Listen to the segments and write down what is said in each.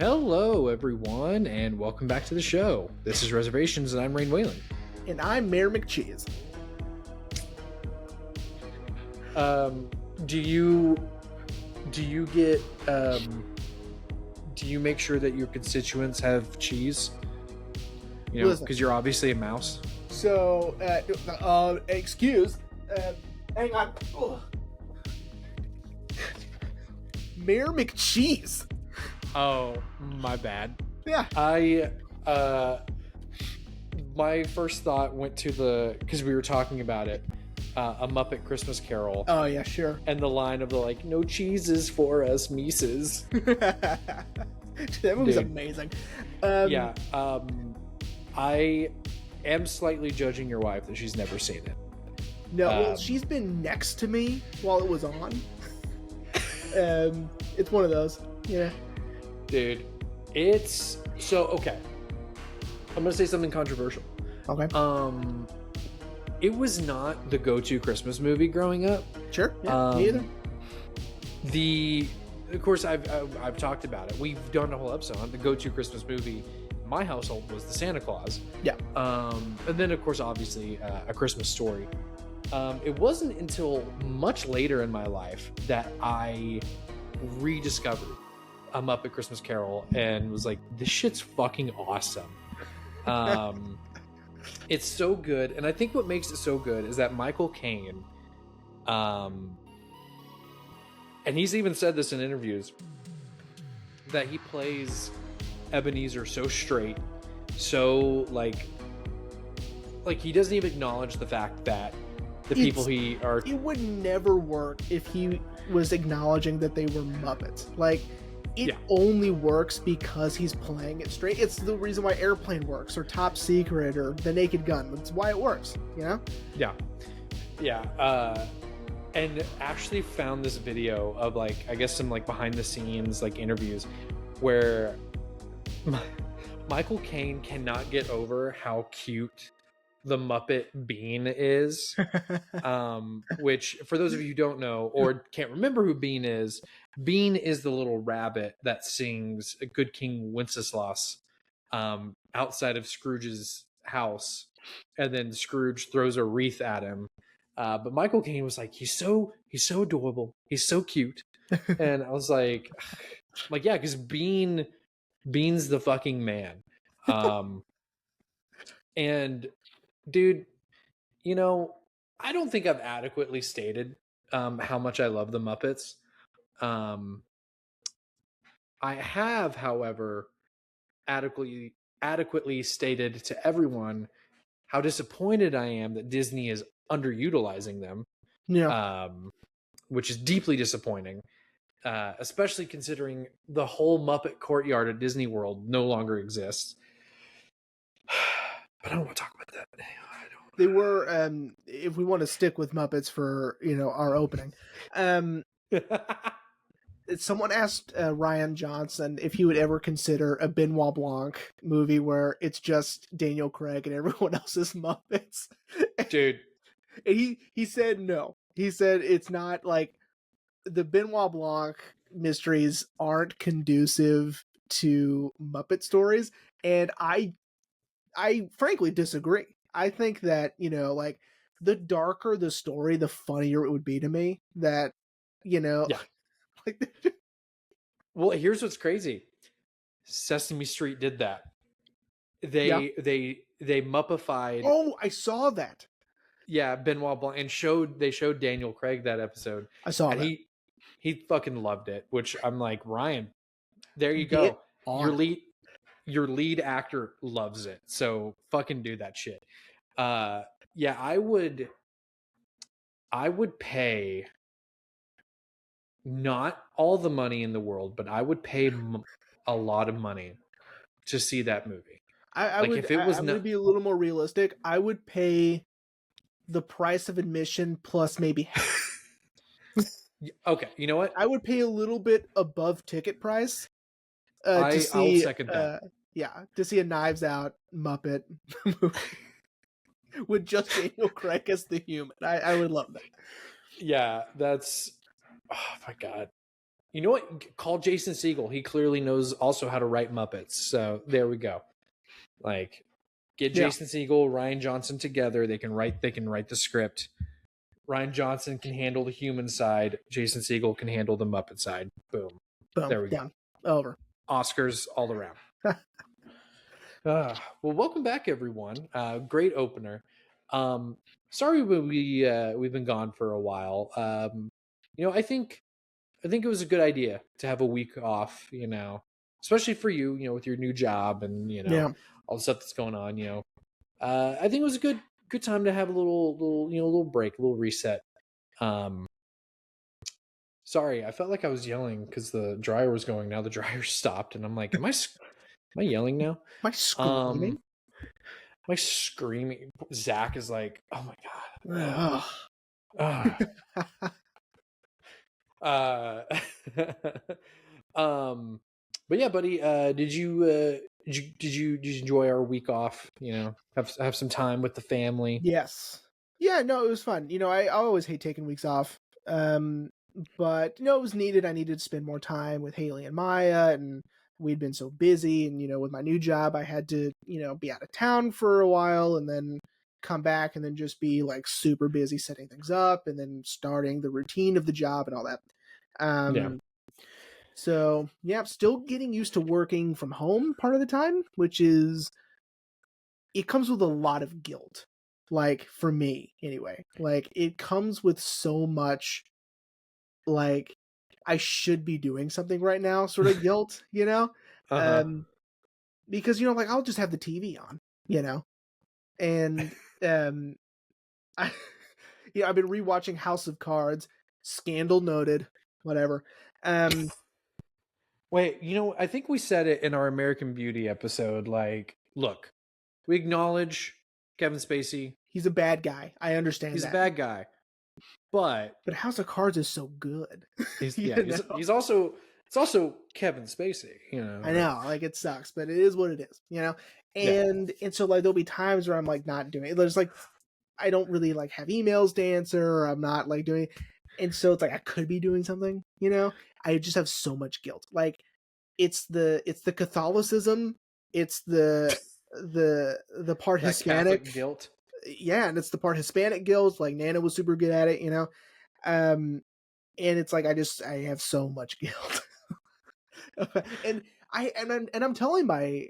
Hello, everyone, and welcome back to the show. This is Reservations, and I'm Rain Whalen. And I'm Mayor McCheese. Do you get do you make sure that your constituents have cheese? You know, because you're obviously a mouse. So, excuse, hang on. Ugh. Mayor McCheese. Oh, my bad. Yeah. My first thought went to because we were talking about it, A Muppet Christmas Carol. Oh, yeah, sure. And the line of no cheeses for us, Mises. That movie's amazing. I am slightly judging your wife that she's never seen it. No, well, she's been next to me while it was on. It's one of those. Yeah. Dude, it's so okay. I'm gonna say something controversial. Okay. It was not the go-to Christmas movie growing up. Sure. Yeah, me either. Of course, I've talked about it. We've done a whole episode on the go-to Christmas movie. In my household was the Santa Claus. Yeah. And then, of course, obviously, A Christmas Story. It wasn't until much later in my life that I rediscovered A Muppet Christmas Carol and was like, this shit's fucking awesome. It's so good, and I think what makes it so good is that Michael Caine, and he's even said this in interviews, that he plays Ebenezer so straight, so like he doesn't even acknowledge the fact that the people he are... It would never work if he was acknowledging that they were Muppets. It only works because he's playing it straight. It's the reason why Airplane works, or Top Secret, or The Naked Gun. That's why it works, you know? Yeah. And actually found this video of I guess some behind the scenes interviews where Michael Caine cannot get over how cute the Muppet Bean is. Which, for those of you who don't know or can't remember who Bean is the little rabbit that sings Good King Wenceslas outside of Scrooge's house, and then Scrooge throws a wreath at him. But Michael Caine was like, he's so adorable, he's so cute. And I was like, yeah, because Bean's the fucking man. And dude, I don't think I've adequately stated how much I love the Muppets. I have, however, adequately stated to everyone how disappointed I am that Disney is underutilizing them. Yeah. Which is deeply disappointing, especially considering the whole Muppet courtyard at Disney World no longer exists. But I don't want to talk about that. They were, if we want to stick with Muppets for, our opening, someone asked Ryan Johnson if he would ever consider a Benoit Blanc movie where it's just Daniel Craig and everyone else is Muppets. Dude. And he said no. He said it's not the Benoit Blanc mysteries aren't conducive to Muppet stories. And I frankly disagree. I think that, the darker the story, the funnier it would be to me. That, Yeah. Well, here's what's crazy. Sesame Street did that. They Muppified. Oh, I saw that. Yeah, Benoit Blanc, and they showed Daniel Craig that episode. I saw and that. He fucking loved it, which I'm like, Ryan, there you go. Your lead actor loves it, so fucking do that shit. Yeah, I would pay not all the money in the world, but I would pay a lot of money to see that movie. I would be a little more realistic. I would pay the price of admission plus maybe half. Okay, you know what? I would pay a little bit above ticket price I'll second that. To see a Knives Out Muppet movie with just Daniel Craig as the human. I would love that. Yeah, that's... Oh my god. You know what? Call Jason Segel. He clearly knows also how to write Muppets. So there we go. Like, get Yeah. Jason Segel, Ryan Johnson together. They can write the script. Ryan Johnson can handle the human side. Jason Segel can handle the Muppet side. Boom. Boom. There we go. Done. Over. Oscars all around. Well, welcome back, everyone. Great opener. Sorry we've been gone for a while. I think it was a good idea to have a week off. Especially for you. With your new job and Yeah. all the stuff that's going on. I think it was a good time to have a little break, a little reset. Sorry, I felt like I was yelling because the dryer was going. Now the dryer stopped, and I'm like, am I yelling now? Am I screaming? Am I screaming? Zach is like, oh my Ugh. god. But yeah, buddy. Did you enjoy our week off? Have some time with the family. Yes. Yeah, no, it was fun. I always hate taking weeks off. But it was needed. I needed to spend more time with Haley and Maya, and we'd been so busy, and with my new job I had to, be out of town for a while and then come back and then just be like super busy setting things up and then starting the routine of the job and all that. Yeah. So yeah, still getting used to working from home part of the time, which is, it comes with a lot of guilt. Like, for me anyway, like it comes with so much, like, I should be doing something right now sort of guilt, Uh-huh. Because like I'll just have the TV on, and I I've been rewatching House of Cards, scandal noted, whatever. Wait, I think we said it in our American Beauty episode. Like, look, we acknowledge Kevin Spacey. He's a bad guy. I understand He's that. a bad guy, but House of Cards is so good. he's also, it's also Kevin Spacey. I know, like, it sucks, but it is what it is, and so like there'll be times where I'm like not doing it. There's like, I don't really like have emails to answer, or I'm not like doing, and so it's like I could be doing something, I just have so much guilt. Like, it's the Catholicism, it's the part that Hispanic Catholic guilt. Yeah, and it's the part Hispanic guilt. Like, Nana was super good at it, and it's like I have so much guilt. and I'm telling my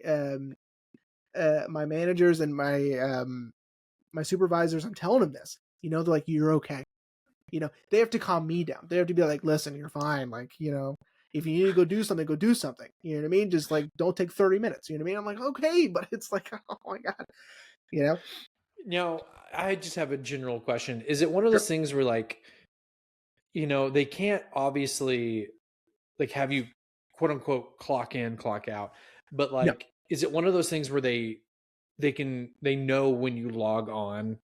my managers and my supervisors, I'm telling them this. They're like, you're okay. They have to calm me down. They have to be like, listen, you're fine. Like, if you need to go do something, go do something. You know what I mean? Just like, don't take 30 minutes. You know what I mean? I'm like, okay, but it's like, oh my god. Now, I just have a general question. Is it one of those things where, like, they can't obviously like have you quote unquote clock in, clock out, but like, No. is it one of those things where they know when you log on?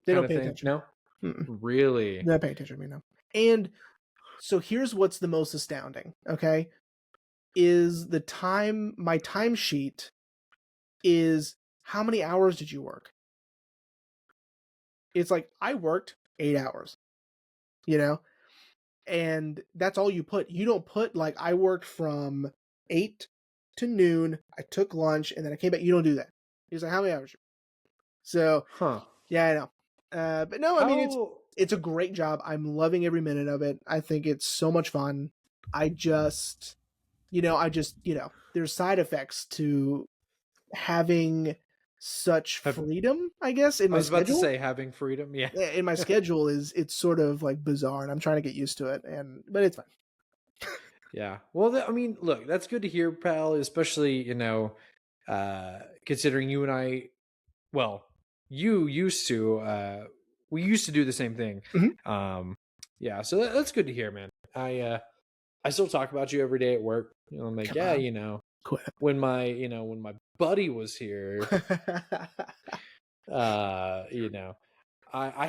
They Kind don't of pay thing? attention. No, Mm-mm. really. They don't pay attention to me now. And so here's what's the most astounding, okay? Is my timesheet is, how many hours did you work? It's like, I worked 8 hours, and that's all you put. You don't put like, I worked from 8 to noon, I took lunch, and then I came back. You don't do that. It's like, how many hours? So, Huh. yeah, I know. But no, I mean, it's a great job. I'm loving every minute of it. I think it's so much fun. I just, there's side effects to having such freedom, I guess, in my schedule. I was about to say having freedom. Yeah. In my schedule it's sort of like bizarre, and I'm trying to get used to it, but it's fine. Yeah. Well, I mean, look, that's good to hear, pal, especially, considering you and I, well, you used to, we used to do the same thing. Mm-hmm. Yeah. So that's good to hear, man. I still talk about you every day at work. I'm like, Come yeah, on. Quit. when my buddy was here, I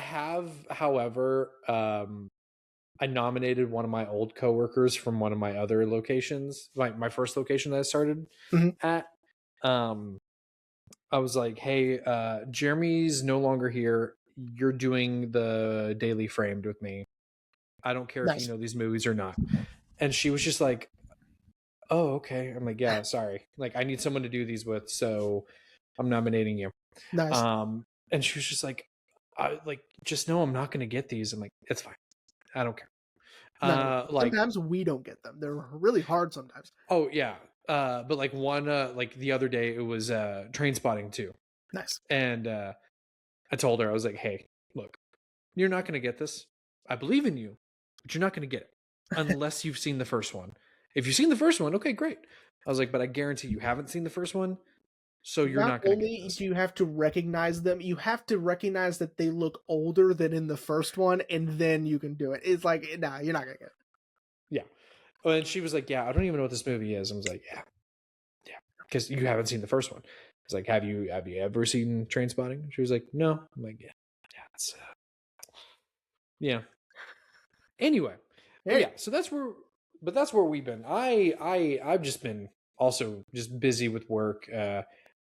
have, however, I nominated one of my old coworkers from one of my other locations, my first location that I started at. I was like, hey, Jeremy's no longer here. You're doing the Daily Framed with me. I don't care if you know these movies or not. And she was just like, oh, okay. I'm like, yeah, sorry. Like, I need someone to do these with, so I'm nominating you. Nice. And she was just like, I like, just know I'm not going to get these. I'm like, it's fine. I don't care. No, Like, sometimes we don't get them. They're really hard sometimes. oh yeah. But like one, like the other day it was Train Spotting 2. Nice. And I told her, I was like, hey, look, you're not going to get this. I believe in you, but you're not going to get it unless you've seen the first one. If you've seen the first one, okay, great. I was like, but I guarantee you haven't seen the first one, so you're not going to get this. Do you have to recognize them, you have to recognize that they look older than in the first one, and then you can do it. It's like, nah, you're not going to get it. Yeah. And she was like, yeah, I don't even know what this movie is. I was like, yeah, because you haven't seen the first one. I was like, have you ever seen Train Spotting? She was like, no. I'm like, yeah, it's yeah. Anyway, Hey. yeah. So that's where we've been. I've just been also just busy with work.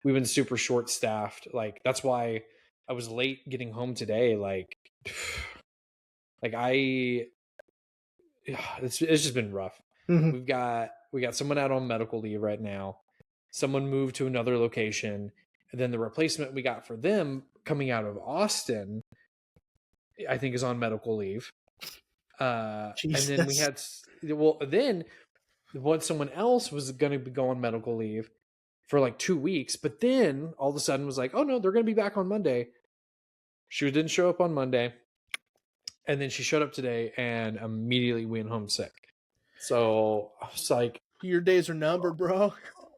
We've been super short staffed. Like that's why I was late getting home today. Like it's just been rough. Mhm. We got someone out on medical leave right now. Someone moved to another location, and then the replacement we got for them coming out of Austin, I think, is on medical leave. And then we had then once someone else was going to go on medical leave for like 2 weeks, but then all of a sudden was like, oh no, they're going to be back on Monday. She didn't show up on Monday, and then she showed up today and immediately went home sick. So I was like, your days are numbered, bro.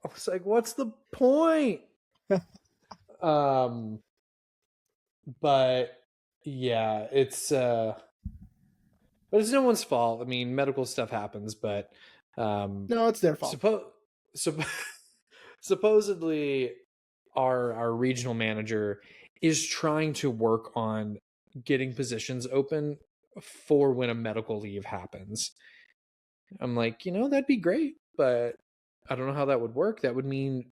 I was like, what's the point? But yeah, it's no one's fault. I mean, medical stuff happens, but no, it's their fault. Supposedly our regional manager is trying to work on getting positions open for when a medical leave happens. I'm like, that'd be great, but I don't know how that would work. That would mean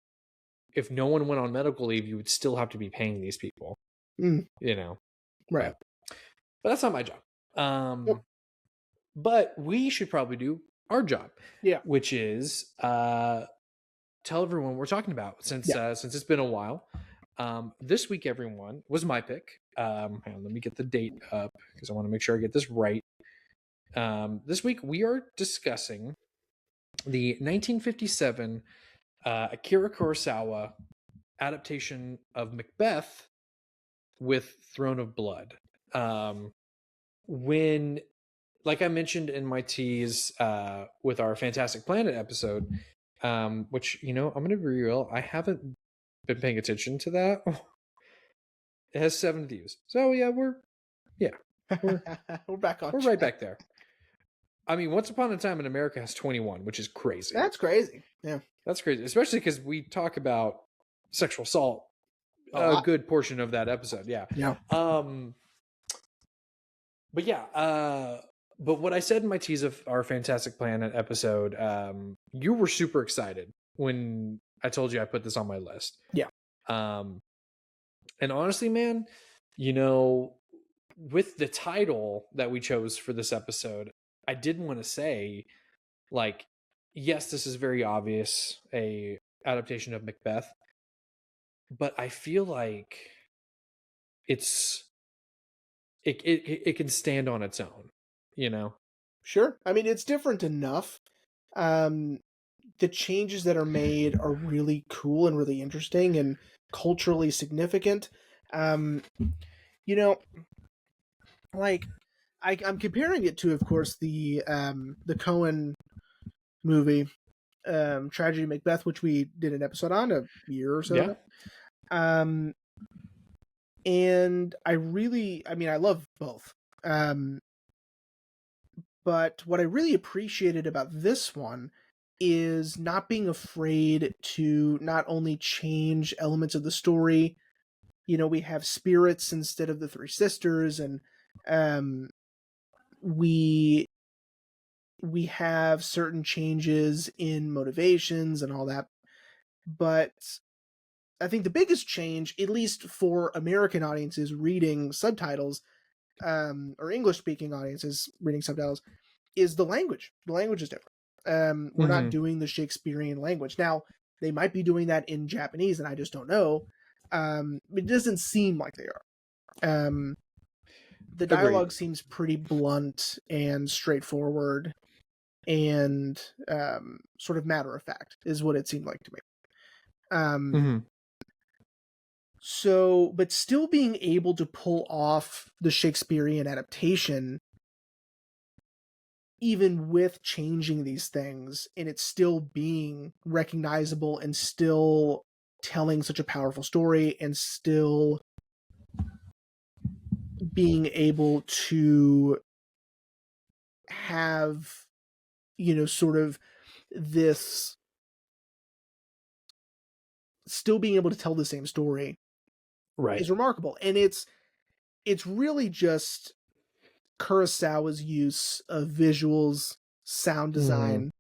if no one went on medical leave, you would still have to be paying these people. Right. But that's not my job. Yep. But we should probably do our job. Yeah. Which is tell everyone what we're talking about since it's been a while. This week, everyone, was my pick. Hang on, let me get the date up because I want to make sure I get this right. This week we are discussing the 1957 Akira Kurosawa adaptation of Macbeth with Throne of Blood. When, like I mentioned in my tease with our Fantastic Planet episode, which, I'm going to be real, I haven't been paying attention to that. It has 7 views. So yeah, we're back on. We're right back there. I mean, Once Upon a Time in America has 21, which is crazy. That's crazy. Yeah. That's crazy, especially because we talk about sexual assault a good portion of that episode. Yeah. Yeah. But yeah, but what I said in my tease of our Fantastic Planet episode, you were super excited when I told you I put this on my list. Yeah. And honestly, man, with the title that we chose for this episode, I did want to say, like, yes, this is very obvious, a adaptation of Macbeth, but I feel like it can stand on its own, Sure. I mean, it's different enough. The changes that are made are really cool and really interesting and culturally significant. Like I'm comparing it to, of course, the Coen movie, Tragedy Macbeth, which we did an episode on a year or so ago. And I love both. But what I really appreciated about this one is not being afraid to not only change elements of the story. We have spirits instead of the 3 sisters, and we have certain changes in motivations and all that. But I think the biggest change, at least for American audiences reading subtitles, or English-speaking audiences reading subtitles, is the language. The language is different. We're not doing the Shakespearean language. Now, they might be doing that in Japanese, and I just don't know. It doesn't seem like they are. The dialogue seems pretty blunt and straightforward and sort of matter of fact is what it seemed like to me. So, but still being able to pull off the Shakespearean adaptation, even with changing these things, and it's still being recognizable and still telling such a powerful story and still being able to have, sort of this, still being able to tell the same story is remarkable. And it's really just Kurosawa's use of visuals, sound design,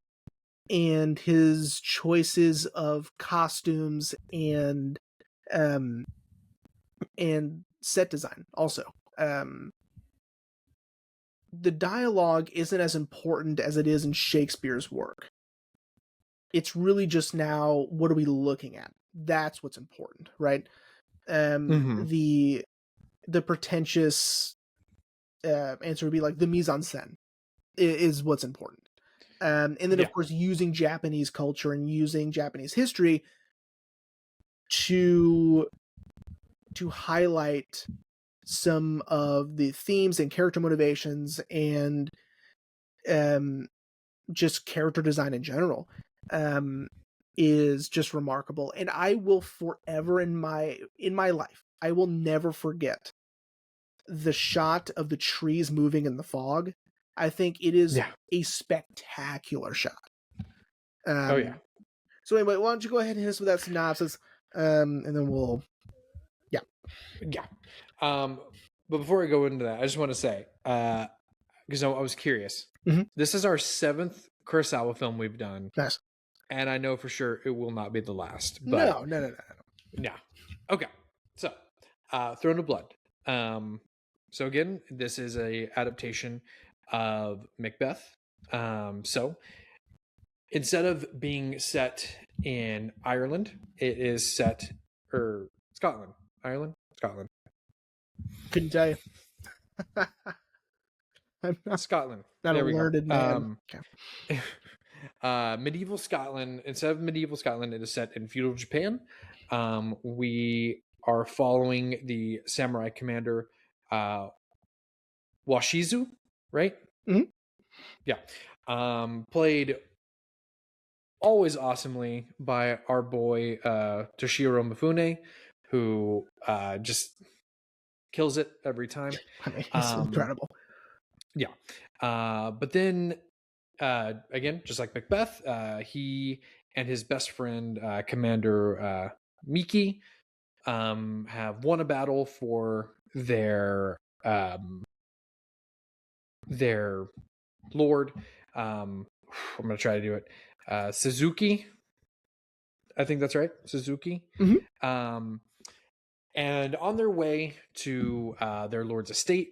and his choices of costumes and set design also. The dialogue isn't as important as it is in Shakespeare's work. It's really just now, what are we looking at? That's what's important, right? The pretentious answer would be like the mise en scène is what's important. And then, of course, using Japanese culture and using Japanese history to highlight some of the themes and character motivations and just character design in general is just remarkable. And I will forever in my life, I will never forget the shot of the trees moving in the fog. I think it is a spectacular shot. So anyway, why don't you go ahead and hit us with that synopsis, and then we'll but before I go into that, I just want to say, because I was curious, this is our 7th Kurosawa film we've done. Nice. And I know for sure it will not be the last. But no. Okay. So, Throne of Blood. So again, this is a adaptation of Macbeth. So instead of being set in Ireland, it is set Scotland. Scotland. Couldn't tell you. I'm not Scotland. Not there a learned man. Medieval Scotland. Instead of medieval Scotland, it is set in feudal Japan. We are following the samurai commander Washizu, right? Yeah. Played always awesomely by our boy Toshiro Mifune, who just kills it every time. I mean, it's incredible. Yeah. But then again, just like Macbeth, he and his best friend Commander Miki have won a battle for their lord. I'm gonna try to do it. Suzuki, I think that's right. Suzuki. And on their way to their lord's estate,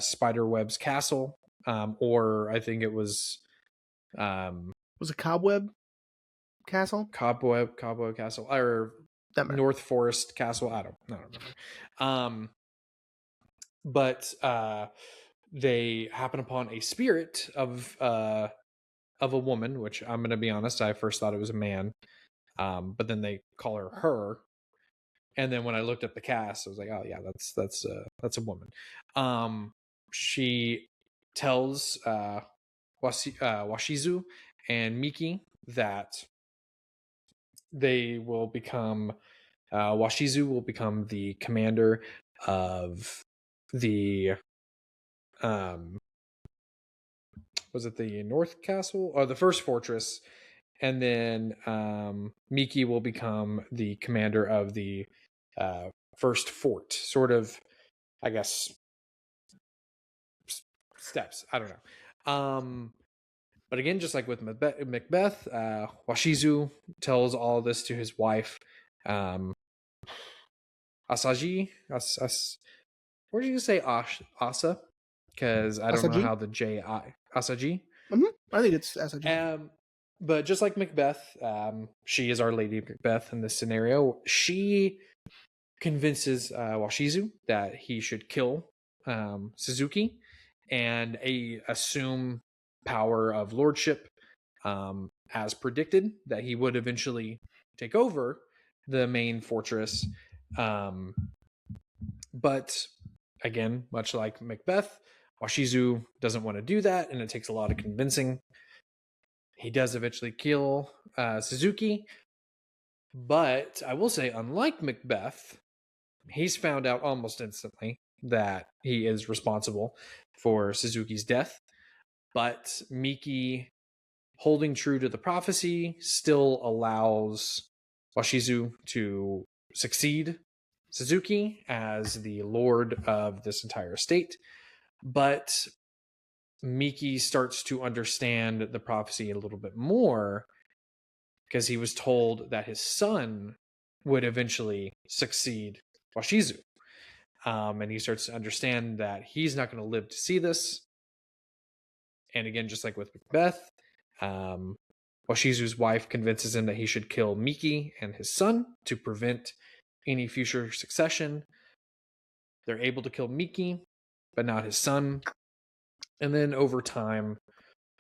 Spiderweb's castle, or I think it was it Cobweb Castle? Cobweb Castle, or North Forest Castle. I don't remember. But they happen upon a spirit of a woman, which I'm going to be honest, I first thought it was a man, but then they call her. And then when I looked at the cast, I was like, oh yeah, that's a woman. She tells Washizu and Miki that they will become Washizu will become the commander of the was it the North Castle or the first fortress, and then Miki will become the commander of the first fort, sort of, I guess, steps. I don't know. But again, just like with Macbeth, Washizu tells all this to his wife, Asaji. Where did you say Asa? Because I don't know how the J-I... Asaji? I think it's Asaji. But just like Macbeth, she is our Lady Macbeth in this scenario. She convinces Washizu that he should kill Suzuki and assume power of lordship, as predicted, that he would eventually take over the main fortress. Um, but again, much like Macbeth, Washizu doesn't want to do that, and it takes a lot of convincing. He does eventually kill Suzuki, but I will say, unlike Macbeth, he's found out almost instantly that he is responsible for Suzuki's death. But Miki, holding true to the prophecy, still allows Washizu to succeed Suzuki as the lord of this entire state. But Miki starts to understand the prophecy a little bit more because he was told that his son would eventually succeed Washizu. And he starts to understand that he's not going to live to see this. And again, just like with Macbeth, Washizu's wife convinces him that he should kill Miki and his son to prevent any future succession. They're able to kill Miki, but not his son. And then over time,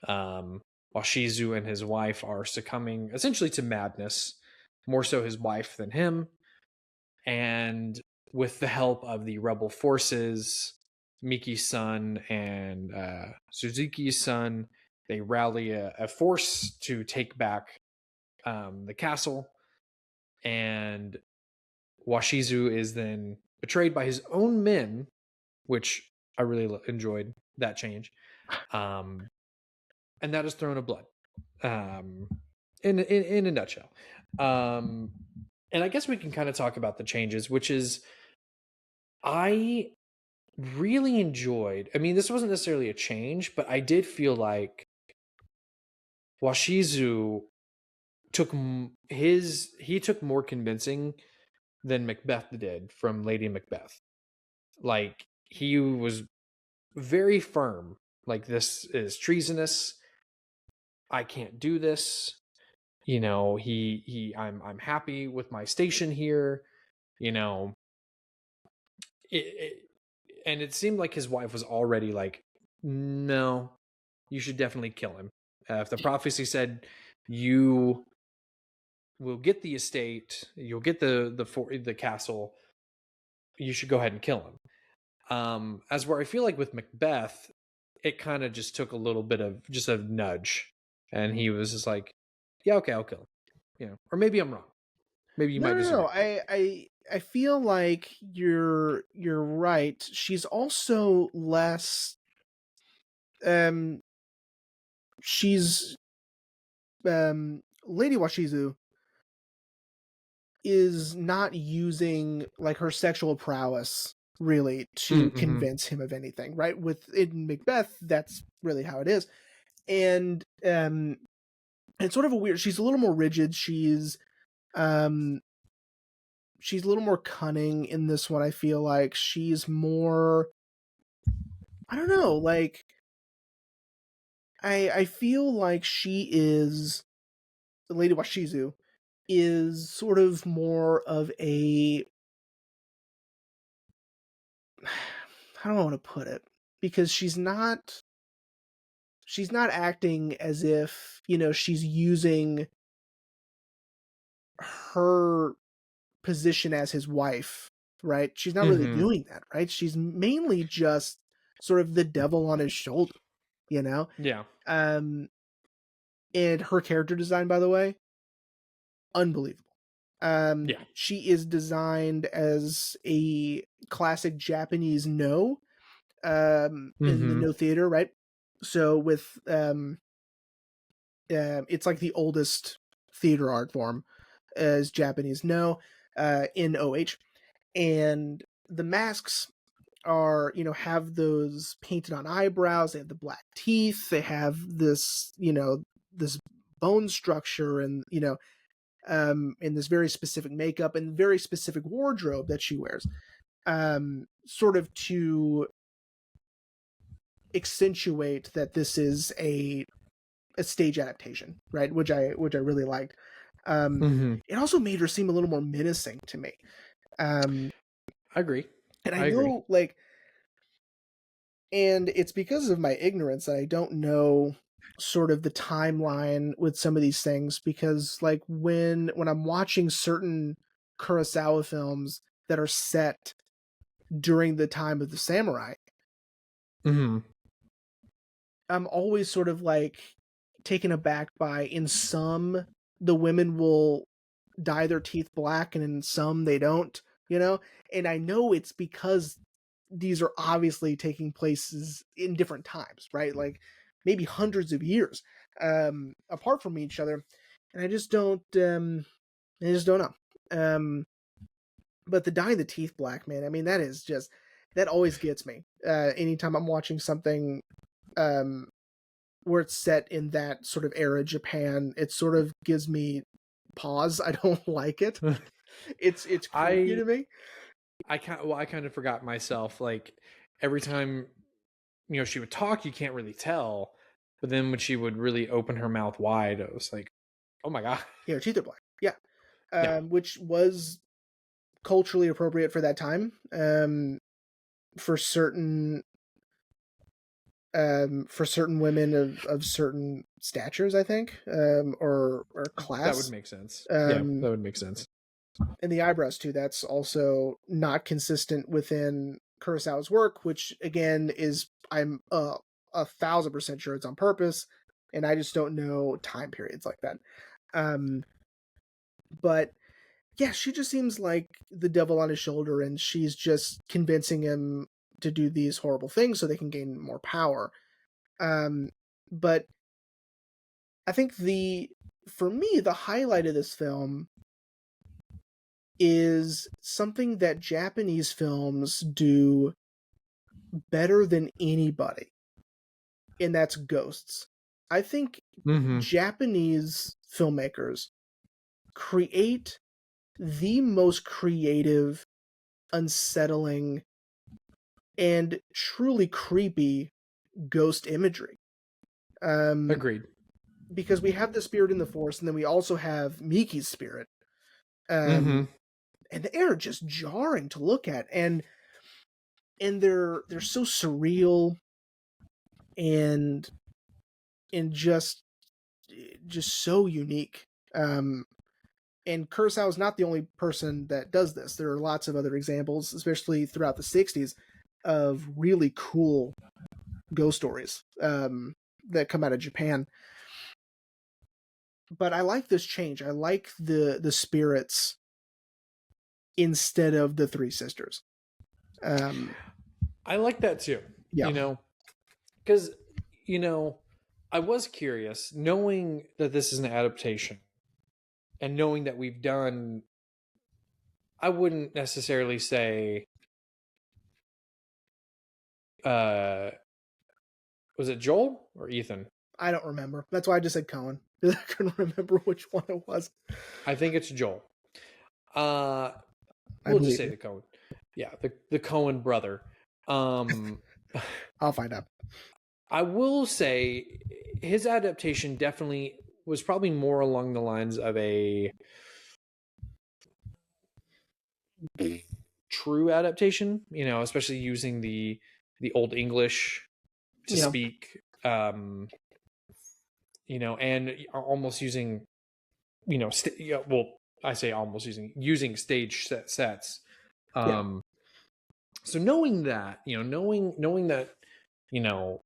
Washizu and his wife are succumbing essentially to madness, more so his wife than him. And with the help of the rebel forces, Miki's son and Suzuki's son, they rally a force to take back the castle. And Washizu is then betrayed by his own men, which I really enjoyed that change. And that is Throne of Blood, in a nutshell. And I guess we can kind of talk about the changes, which is, I really enjoyed. I mean, this wasn't necessarily a change, but I did feel like Washizu took more convincing than Macbeth did from Lady Macbeth. Like, he was very firm. Like, this is treasonous. I can't do this. You know, I'm happy with my station here. You know, and it seemed like his wife was already like, no, you should definitely kill him. If the prophecy said you will get the estate, you'll get the castle, you should go ahead and kill him. As where I feel like with Macbeth, it kind of just took a little bit of just a nudge, and he was just like, yeah, okay, I'll kill him. You know, or maybe I'm wrong. Maybe you might disagree. No. I feel like you're right. She's also less. She's Lady Washizu is not using like her sexual prowess really to Mm-hmm. convince him of anything, right? With in Macbeth, that's really how it is. And it's sort of a weird, she's a little more rigid, she's a little more cunning in this one. I feel like she's more, I don't know, like I feel like she is, Lady Washizu is sort of more of a, how do I want to put it? Because she's not acting as if, you know, she's using her position as his wife, right? She's not really Mm-hmm. doing that, right? She's mainly just sort of the devil on his shoulder, you know? Yeah. And her character design, by the way, unbelievable. Yeah. She is designed as a classic Japanese no, in the Mm-hmm. no theater, right? So with it's like the oldest theater art form as Japanese no, in OH, and the masks are, you know, have those painted on eyebrows, they have the black teeth, they have this, you know, this bone structure, and you know, in this very specific makeup and very specific wardrobe that she wears, sort of to accentuate that this is a a stage adaptation, right? Which I really liked. Mm-hmm. It also made her seem a little more menacing to me. Um, I agree. and I I agree. know, like, and it's because of my ignorance that I don't know sort of the timeline with some of these things, because like when I'm watching certain Kurosawa films that are set during the time of the samurai, Mm-hmm. I'm always sort of like taken aback by, in some the women will dye their teeth black and in some they don't, you know? And I know it's because these are obviously taking places in different times, right? Like maybe hundreds of years apart from each other. And I just don't know. But the dyeing the teeth black, man, I mean that is just, that always gets me. Anytime I'm watching something um where it's set in that sort of era Japan, it sort of gives me pause. I don't like it. It's creepy I to me. I kind of forgot myself. Like every time she would talk, you can't really tell, but then when she would really open her mouth wide, it was like, oh my god. Yeah, teeth are black. Yeah. Yeah, Which was culturally appropriate for that time. For certain for certain women of certain statures, I think, or that would class. make sense. Yeah, Um, that would make sense. and the eyebrows too. That's also not consistent within Kurosawa's work, which again is, I'm 1,000% sure it's on purpose, and I just don't know time periods like that. Um, but yeah, she just seems like the devil on his shoulder, and she's just convincing him to do these horrible things so they can gain more power. But I think for me, the highlight of this film is something that Japanese films do better than anybody, and that's ghosts. I think Mm-hmm. Japanese filmmakers create the most creative, unsettling, and truly creepy ghost imagery. Um, Agreed. because we have the spirit in the forest, and then we also have Miki's spirit. Mm-hmm. Um, and they're just jarring to look at, and they're so surreal and just so unique. And Kurosawa is not the only person that does this. There are lots of other examples, especially throughout the '60s, of really cool ghost stories that come out of Japan. But I like this change. I like the spirits instead of the three sisters. Um, I like that too. yeah, Because you know, I was curious, knowing that this is an adaptation, and knowing that we've done. I wouldn't necessarily say. Uh, was it Joel or Ethan? I don't remember. That's why I just said Cohen, because I couldn't remember which one it was. I think it's Joel. Uh, I we'll just believe say you. the Cohen. Yeah, the Cohen brother. Um, I'll find out. I will say his adaptation definitely was probably more along the lines of a true adaptation, especially using the old English to Yeah, speak, and almost using, well, I say almost using stage sets. yeah, Um, so knowing that, knowing that, you know,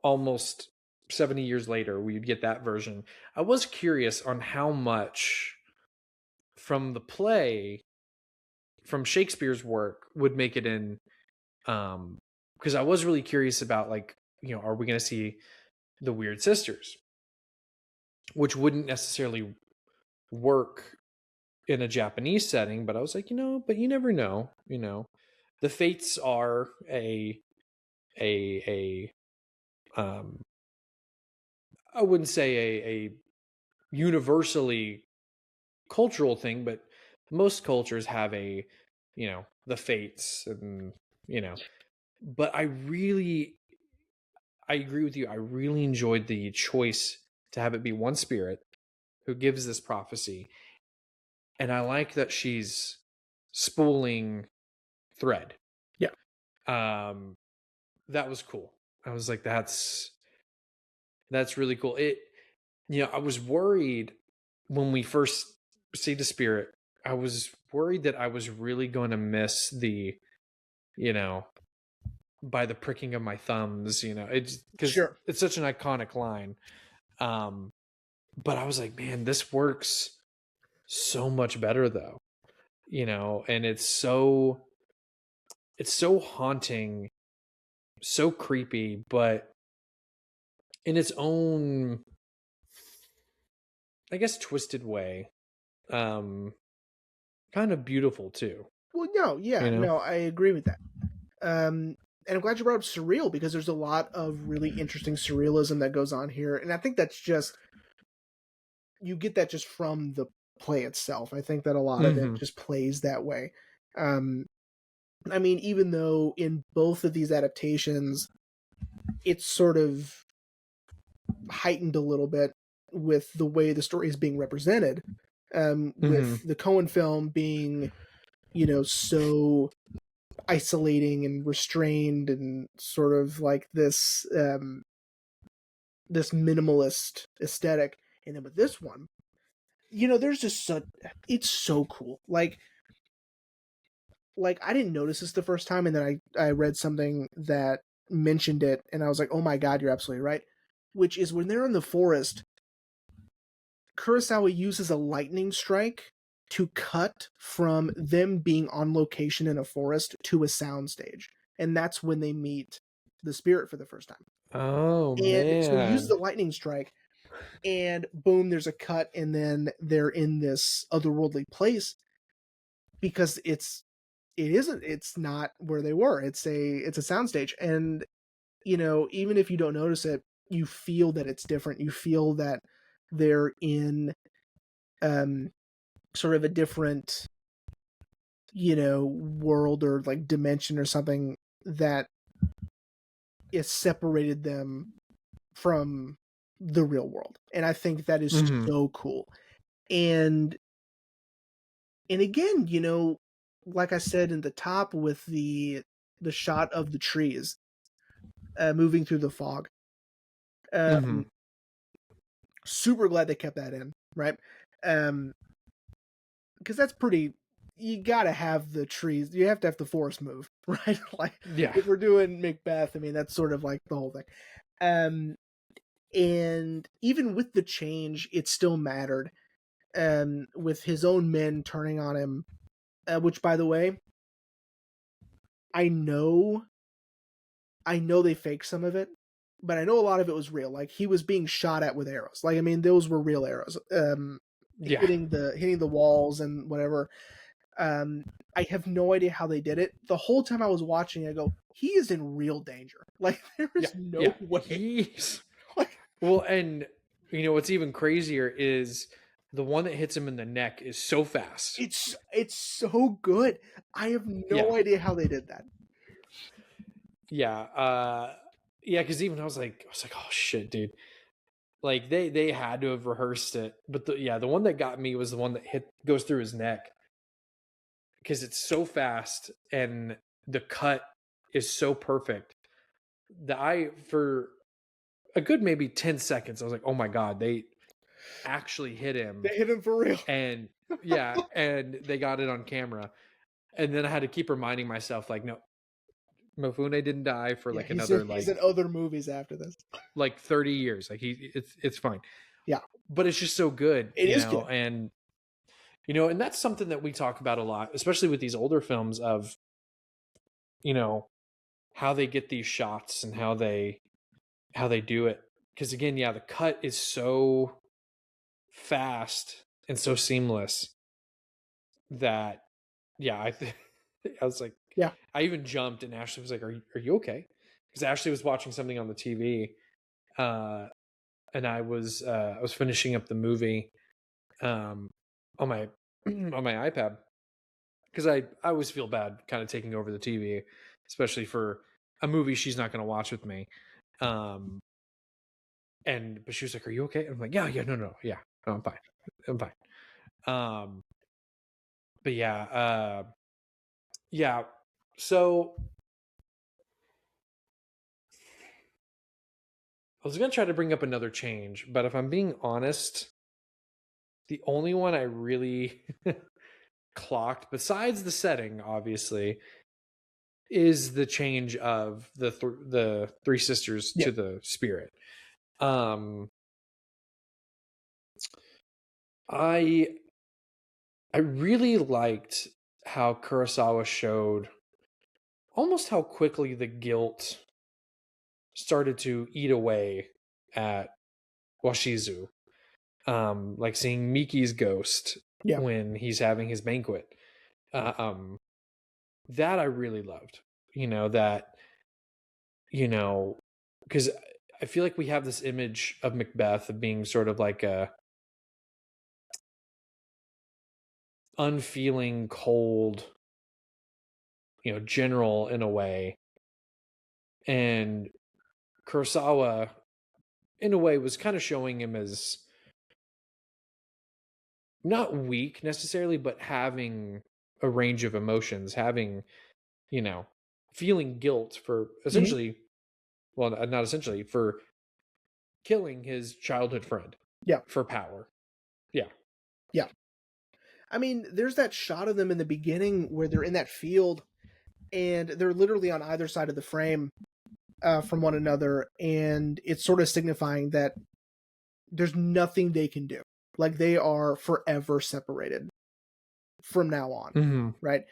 almost 70 years later, we'd get that version. I was curious on how much from the play, from Shakespeare's work, would make it in. Because I was really curious about, like, are we going to see the weird sisters, which wouldn't necessarily work in a Japanese setting, but I was like, but you never know, the fates are a I wouldn't say a universally cultural thing, but most cultures have the fates, and but I agree with you. I really enjoyed the choice to have it be one spirit who gives this prophecy. And I like that she's spooling thread. Yeah. That was cool. I was like, that's really cool. I was worried when we first see the spirit. I was worried that I was really going to miss the, by the pricking of my thumbs, it's because Sure. it's such an iconic line. But I was like, man, this works so much better though, and it's so haunting, so creepy, but in its own, I guess, twisted way, kind of beautiful too. Well, no, yeah, no, I agree with that. And I'm glad you brought up surreal, because there's a lot of really interesting surrealism that goes on here, and I think that's just, you get that just from the play itself. I think that a lot of it just plays that way. I mean, even though in both of these adaptations, it's sort of heightened a little bit with the way the story is being represented, with the Coen film being, so isolating and restrained and sort of like this this minimalist aesthetic, and then with this one, there's just such, it's so cool. Like I didn't notice this the first time, and then I read something that mentioned it, and I was like, oh my god, you're absolutely right. Which is, when they're in the forest, Kurosawa uses a lightning strike to cut from them being on location in a forest to a soundstage, and that's when they meet the spirit for the first time. Oh, And so he uses man. the lightning strike, and boom, there's a cut, and then they're in this otherworldly place, because it's not where they were. It's a soundstage, and even if you don't notice it, you feel that it's different. You feel that they're in sort of a different world, or like dimension, or something that is separated them from the real world. And I think that is so cool. And again, like I said in the top, with the shot of the trees moving through the fog, super glad they kept that in, right? Because that's pretty, you gotta have the trees, you have to have the forest move, right? Like, if we're doing Macbeth, I mean, that's sort of like the whole thing. And even with the change, it still mattered. With his own men turning on him, which, by the way, I know they faked some of it, but I know a lot of it was real. Like, he was being shot at with arrows. Like, I mean, those were real arrows. Hitting the walls and whatever. I have no idea how they did it. The whole time I was watching, I go, he is in real danger. Like, there is no way. Well, and what's even crazier is the one that hits him in the neck is so fast. It's so good. I have no idea how they did that. Yeah. Because even I was like, oh shit, dude. Like, they had to have rehearsed it. But the one that got me was the one that goes through his neck, because it's so fast and the cut is so perfect that for a good maybe 10 seconds I was like, oh my god, they actually hit him. They hit him for real. And and they got it on camera. And then I had to keep reminding myself, like, no, Mifune didn't die for he's in other movies after this, like 30 years. Like, it's fine. Yeah, but it's just so good. It is good. And and that's something that we talk about a lot, especially with these older films, of how they get these shots and how they do it. Because again, the cut is so fast and so seamless that I was like, I even jumped, and Ashley was like, are you okay? Because Ashley was watching something on the TV, and I was finishing up the movie on my iPad, because I always feel bad kind of taking over the TV, especially for a movie she's not going to watch with me. But she was like, "Are you okay?" I'm like, "Yeah, no, yeah, no, I'm fine." But yeah. So I was gonna try to bring up another change, but if I'm being honest, the only one I really clocked, besides the setting, obviously, is the change of the three sisters Yeah. to the spirit. Um, I I really liked how Kurosawa showed almost how quickly the guilt started to eat away at Washizu. Like seeing Miki's ghost Yeah. when he's having his banquet. Um, that I really loved. That, because I feel like we have this image of Macbeth of being sort of like a unfeeling, cold, general in a way. And Kurosawa, in a way, was kind of showing him as not weak necessarily, but having a range of emotions, having, you know, feeling guilt for Mhm. essentially, well, not essentially, for killing his childhood friend Yeah. for power. Yeah. Yeah. I mean, there's that shot of them in the beginning where they're in that field and they're literally on either side of the frame from one another, and it's sort of signifying that there's nothing they can do. Like they are forever separated from now on, Mm-hmm. right?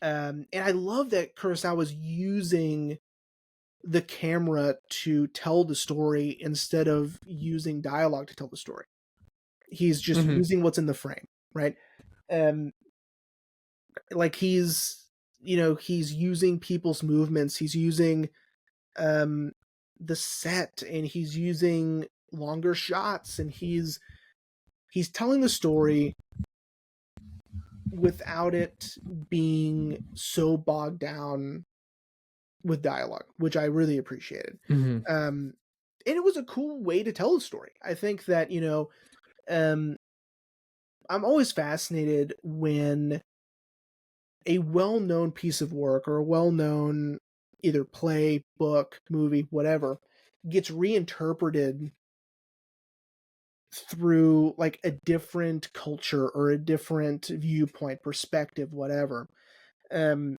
And I love that Kurosawa's using the camera to tell the story instead of using dialogue to tell the story. He's just Mm-hmm. using what's in the frame, right? Um, like he's using people's movements. He's using um the set, and he's using longer shots, and he's telling the story without it being so bogged down with dialogue, which I really appreciated. Mm-hmm. And it was a cool way to tell the story. I think that, um, I'm always fascinated when a well-known piece of work or a well-known either play, book, movie, whatever gets reinterpreted through like a different culture or a different viewpoint, perspective, whatever. Um,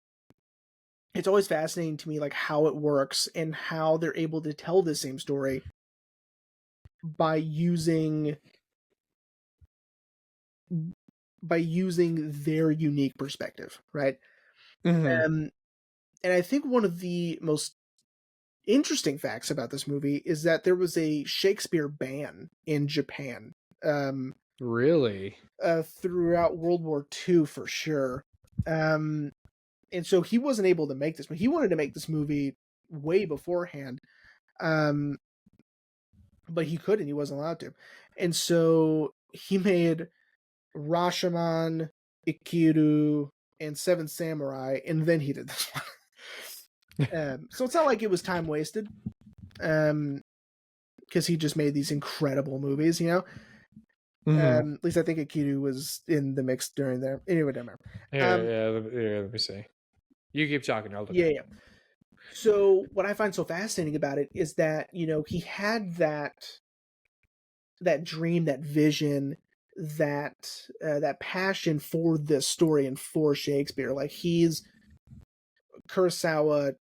it's always fascinating to me like how it works and how they're able to tell the same story by using their unique perspective, right? Mm-hmm. Um, and I think one of the most interesting facts about this movie is that there was a Shakespeare ban in Japan um, Really? throughout World War II for sure. Um, and so he wasn't able to make this, but he wanted to make this movie way beforehand. Um, but he couldn't, he wasn't allowed to. And so he made Rashomon, Ikiru, and Seven Samurai, and then he did this one. So it's not like it was time wasted, because he just made these incredible movies, Mm-hmm. At least I think Akiru was in the mix during there. Anyway, doesn't matter. Let me see. You keep talking. I'll look Yeah, at yeah. So what I find so fascinating about it is that he had that dream, that vision, that passion for this story and for Shakespeare. Like Kurosawa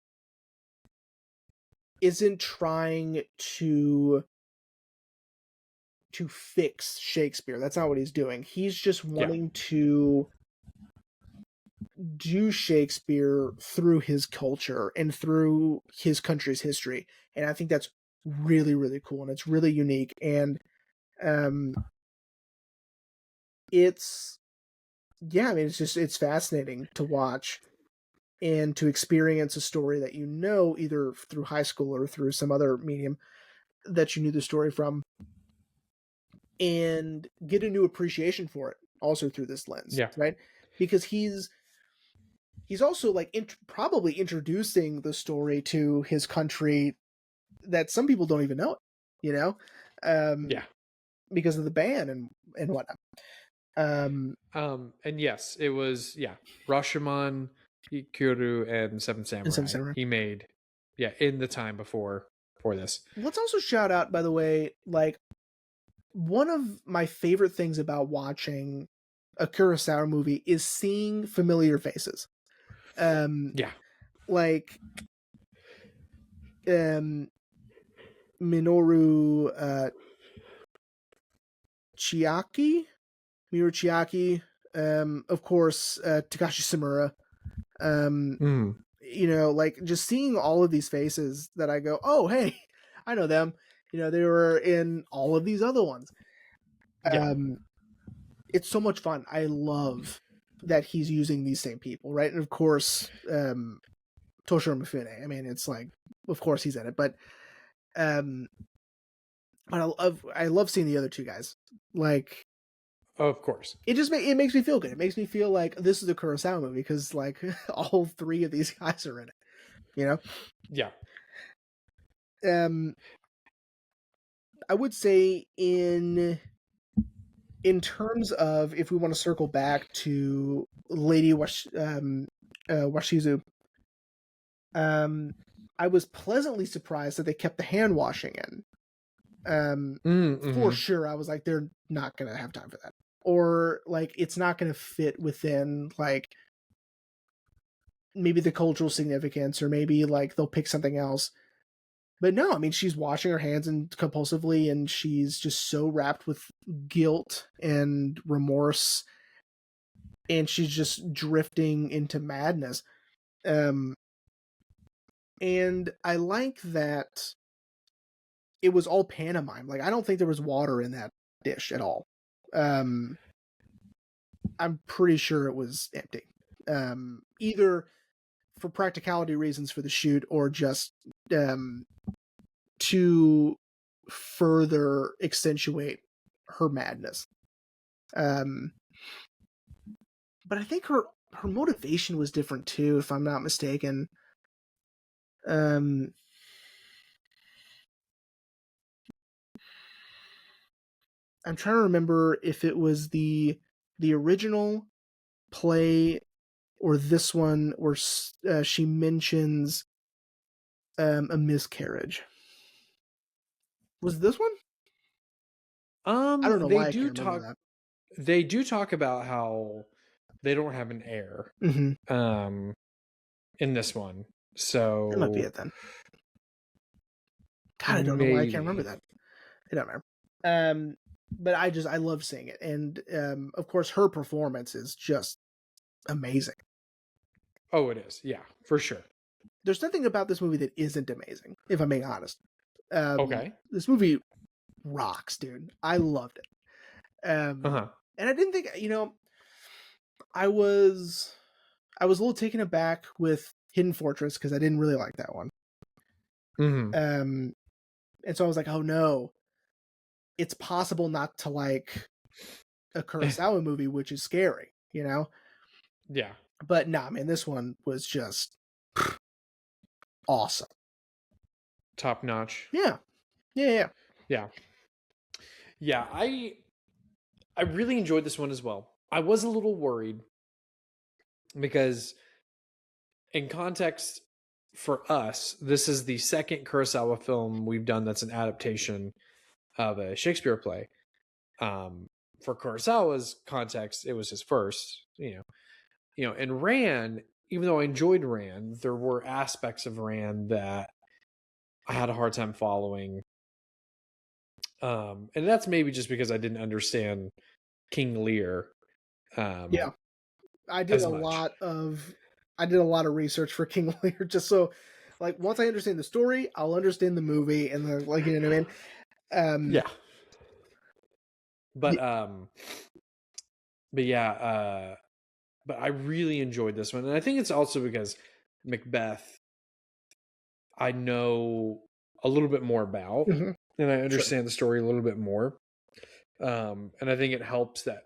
isn't trying to fix Shakespeare. That's not what he's doing. He's just Yeah. wanting to do Shakespeare through his culture and through his country's history. And I think that's really, really cool, and it's really unique. And um it's yeah, I mean it's fascinating to watch and to experience a story that either through high school or through some other medium that you knew the story from, and get a new appreciation for it also through this lens, Yeah. right? Because he's also like probably introducing the story to his country that some people don't even know it, you know, Yeah. because of the ban and whatnot. And yes, it was Rashomon, Kyoru, and Seven And some Samurai. samurai. He made in the time before this. Let's also shout out, by the way, like one of my favorite things about watching a Kurosawa movie is seeing familiar faces. Yeah. Like Minoru Chiaki, Miru Chiaki, of course, Takashi Samura. Mm. You know, like just seeing all of these faces that I go, oh hey, I know them. You know, they were in all of these other ones. Yeah. It's so much fun. I love that he's using these same people, right? And of course, Toshiro Mifune. I mean, it's like, of course he's in it, but I love seeing the other two guys. Like, Of course. it just it makes me feel good. It makes me feel like this is a Kurosawa movie because like all three of these guys are in it. You know? Yeah. I would say in terms of, if we want to circle back to Lady Washizu, I was pleasantly surprised that they kept the hand washing in. For sure, I was like, they're not gonna have time for that, or like it's not gonna fit within like maybe the cultural significance, or maybe like they'll pick something else. But no, I mean, she's washing her hands and compulsively, and she's just so wrapped with guilt and remorse, and she's just drifting into madness. And I like that it was all pantomime. Like, I don't think there was water in that dish at all. I'm pretty sure it was empty. Either for practicality reasons for the shoot, or just to further accentuate her madness. But I think her motivation was different too, if I'm not mistaken. I'm trying to remember if it was the original play or this one where she mentions a miscarriage. Was this one? I don't know They why I do can't remember talk. that. They do talk about how they don't have an heir. Mm-hmm. In this one, That might be so it then. God, I don't know why I can't remember maybe. that. I don't remember. But I love seeing it, and of course her performance is just amazing. Oh, it is. Yeah, for sure. There's nothing about this movie that isn't amazing, if I'm being honest. Okay. This movie rocks, dude. I loved it. Uh-huh. And I didn't think, I was a little taken aback with Hidden Fortress because I didn't really like that one. And so I was like, oh no, it's possible not to like a Kurosawa movie, which is scary, you know? Yeah. But nah, man, this one was just awesome. Top notch. Yeah. Yeah. Yeah, I really enjoyed this one as well. I was a little worried because in context for us, this is the second Kurosawa film we've done that's an adaptation of a Shakespeare play. For Kurosawa's context, it was his first, and Ran, even though I enjoyed Ran, there were aspects of Ran that I had a hard time following. And that's maybe just because I didn't understand King Lear Yeah. I did as a much. lot of research for King Lear, just so like once I understand the story, I'll understand the movie, and the like, you know what I mean? Yeah. But yeah, but I really enjoyed this one. And I think it's also because Macbeth I know a little bit more about, Mhm. and I Sure. understand the story a little bit more. And I think it helps that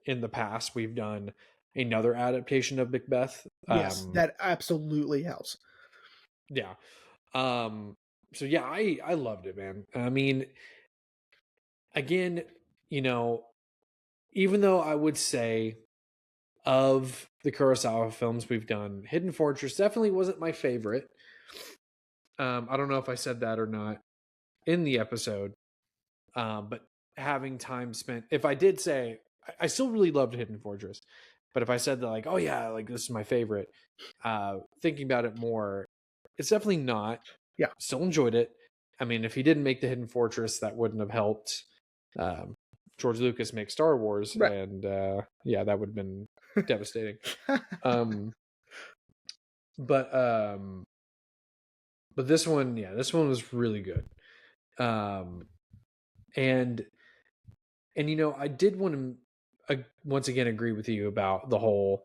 in the past we've done another adaptation of Macbeth. Yes, that absolutely helps. Yeah. Um, yeah, I loved it, man. I mean, again, you know, even though I would say of the Kurosawa films we've done, Hidden Fortress definitely wasn't my favorite. I don't know if I said that or not in the episode, but having time spent, if I did say, I still really loved Hidden Fortress, but if I said that, like, oh yeah, like this is my favorite, thinking about it more, it's definitely not. Yeah. Still enjoyed it. I mean, if he didn't make the Hidden Fortress, that wouldn't have helped George Lucas make Star Wars, Right. and yeah, that would have been devastating. Um, but this one, yeah, this one was really good. And you know, I did want to once again agree with you about the whole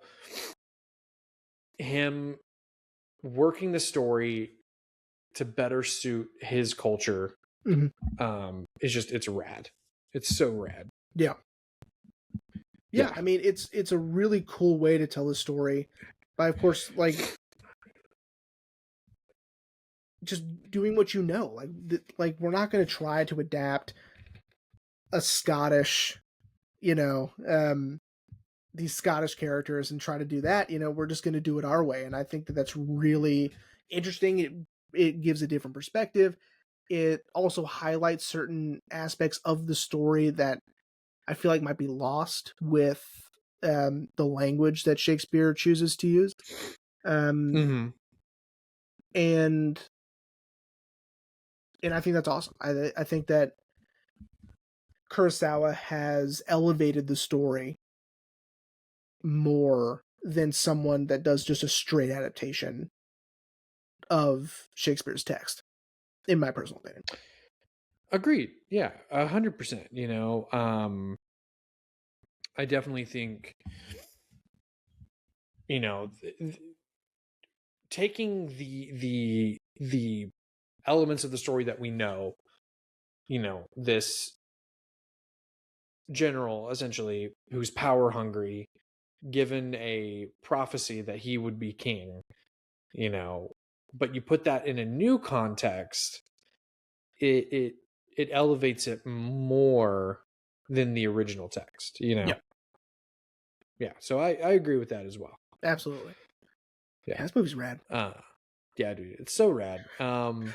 him working the story to better suit his culture. It's just, it's rad. It's so rad. Yeah. Yeah, I mean, it's a really cool way to tell the story, by of course, like, just doing what you know, like we're not going to try to adapt a Scottish, you know, these Scottish characters and try to do that. You know, we're just going to do it our way, and I think that that's really interesting. It gives a different perspective. It also highlights certain aspects of the story that I feel like might be lost with the language that Shakespeare chooses to use. And I think that's awesome. I think that Kurosawa has elevated the story more than someone that does just a straight adaptation of Shakespeare's text, in my personal opinion. Agreed. Yeah, 100%. You know, I definitely think, you know, taking the elements of the story that we know, you know, this general essentially who's power hungry, given a prophecy that he would be king, you know, but you put that in a new context, it elevates it more than the original text, you know. Yeah, so I agree with that as well. Absolutely. Yeah, this movie's rad. Yeah, dude, it's so rad. I'm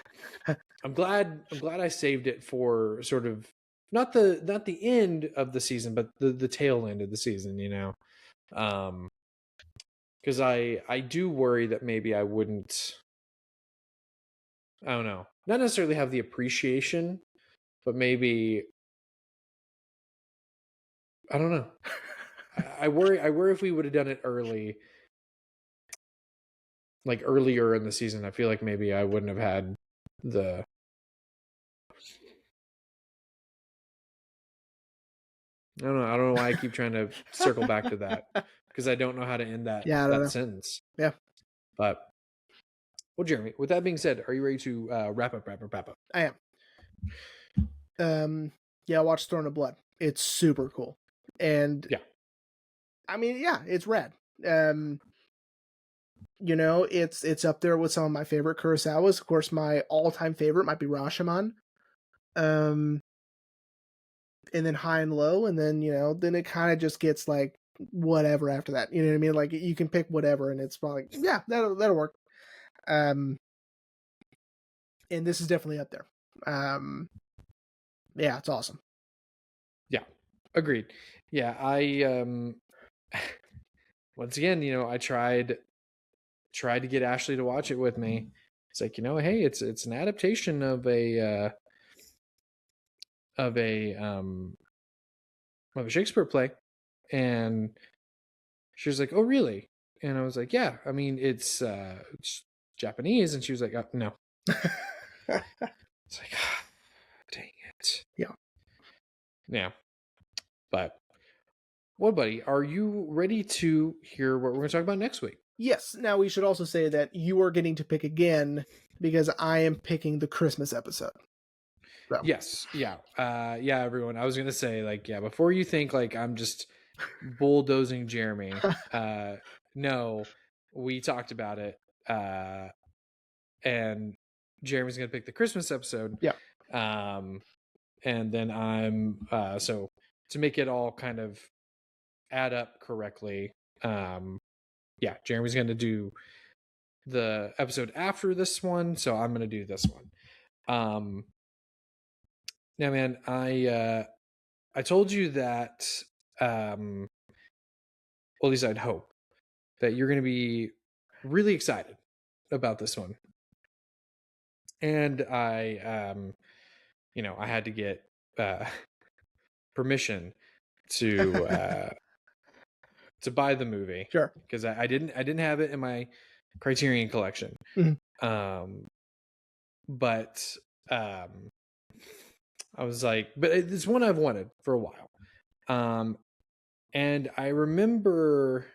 glad I saved it for sort of not the end of the season, but the tail end of the season, you know. Because I do worry that maybe I wouldn't, I don't know, not necessarily have the appreciation, but maybe, I don't know. I worry if we would have done it early, like earlier in the season, I feel like maybe I wouldn't have had the, I don't know why I keep trying to circle back to that, because I don't know how to end that sentence. Yeah. But, well, Jeremy, with that being said, are you ready to wrap up? I am. Yeah, watch Throne of Blood. It's super cool. And yeah, I mean, yeah, it's rad. You know, it's up there with some of my favorite Kurosawas. Of course, my all-time favorite might be Rashomon. And then High and Low, and then, you know, then it kind of just gets like whatever after that. You know what I mean? Like, you can pick whatever, and it's like, yeah, that'll work. And this is definitely up there. Yeah, it's awesome. Yeah, agreed. Yeah, I once again, you know, I tried to get Ashley to watch it with me. It's like, you know, hey, it's an adaptation of a Shakespeare play, and she was like, oh really? And I was like, yeah, I mean, it's Japanese. And she was like, oh, no. It's like, ah, dang it. Yeah. But, well, buddy, are you ready to hear what we're going to talk about next week? Yes. Now, we should also say that you are getting to pick again because I am picking the Christmas episode. So. Yes. Yeah. Yeah, everyone. I was going to say, like, yeah, before you think like I'm just bulldozing Jeremy, no, we talked about it. And Jeremy's gonna pick the Christmas episode. Yeah. And then I'm so to make it all kind of add up correctly. Jeremy's gonna do the episode after this one, so I'm gonna do this one. Now, man, I told you that, well, at least I'd hope that you're gonna be really excited about this one, and I had to get permission to buy the movie. Sure. Because I didn't have it in my Criterion collection. Mm-hmm. But I was like, but it's one I've wanted for a while. And I remember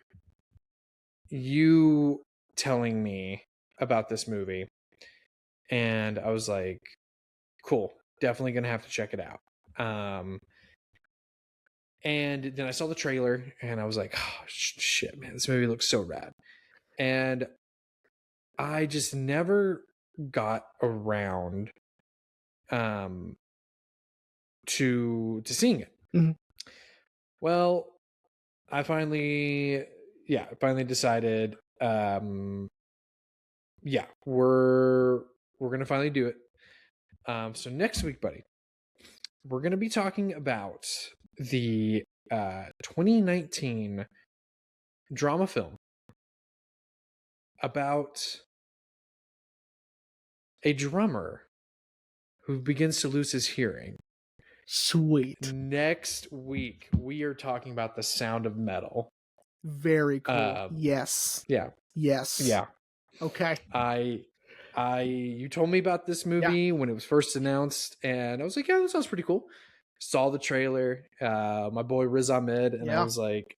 you telling me about this movie, and I was like, cool, definitely gonna have to check it out. And then I saw the trailer, and I was like, oh, shit, man, this movie looks so rad. And I just never got around to seeing it. Mm-hmm. Well, I finally decided, we're gonna finally do it. So next week, buddy, we're gonna be talking about the 2019 drama film about a drummer who begins to lose his hearing. Sweet. Next week, we are talking about The Sound of Metal. Very cool. Yes. Yeah. Yes. Yeah. Okay. You told me about this movie when it was first announced, and I was like, yeah, that sounds pretty cool. Saw the trailer, my boy Riz Ahmed, and I was like,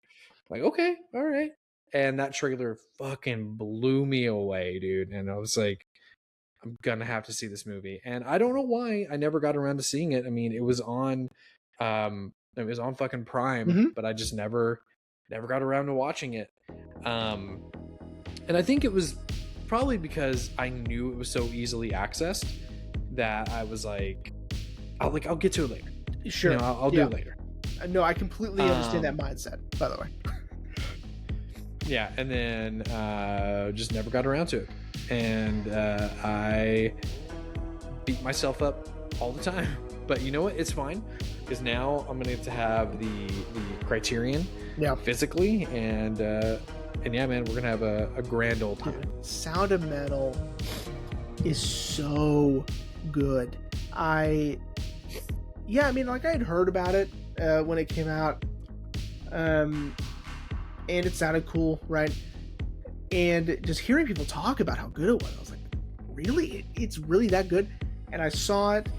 okay, all right. And that trailer fucking blew me away, dude. And I was like, I'm gonna have to see this movie. And I don't know why I never got around to seeing it. I mean, it was on fucking Prime, but I just never got around to watching it. And I think it was probably because I knew it was so easily accessed that I was like, I'll get to it later. Sure. I'll do it later. No, I completely understand that mindset, by the way. Yeah, and then just never got around to it. And I beat myself up all the time. But you know what? It's fine. Because now I'm going to get to have the Criterion physically. And yeah, man, we're going to have a grand old time. Sound of Metal is so good. I had heard about it when it came out. And it sounded cool, right? And just hearing people talk about how good it was, I was like, really? It's really that good? And I saw it.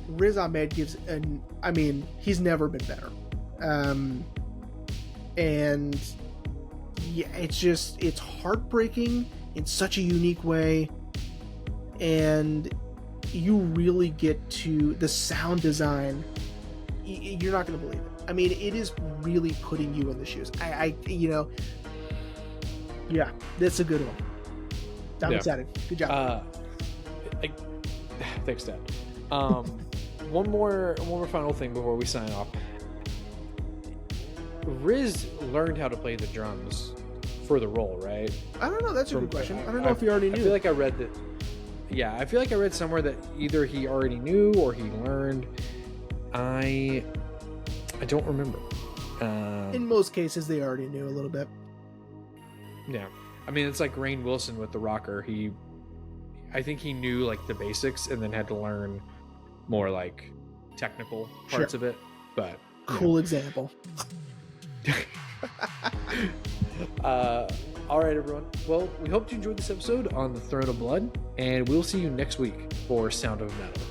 Riz Ahmed he's never been better. And yeah, it's heartbreaking in such a unique way. And you really get to the sound design. You're not going to believe it. I mean, it is really putting you in the shoes. Yeah, that's a good one. I'm excited. Good job. Thanks, Dad. One more final thing before we sign off. Riz learned how to play the drums for the role, right? I don't know. That's a good question. I don't know if he already knew. I feel like I read that. Yeah, I feel like I read somewhere that either he already knew or he learned. I don't remember. In most cases, they already knew a little bit. Yeah, I mean, it's like Rainn Wilson with the rocker. I think he knew like the basics and then had to learn more like technical parts of it. But cool example. All right, everyone. Well, we hope you enjoyed this episode on the Throne of Blood, and we'll see you next week for Sound of Metal.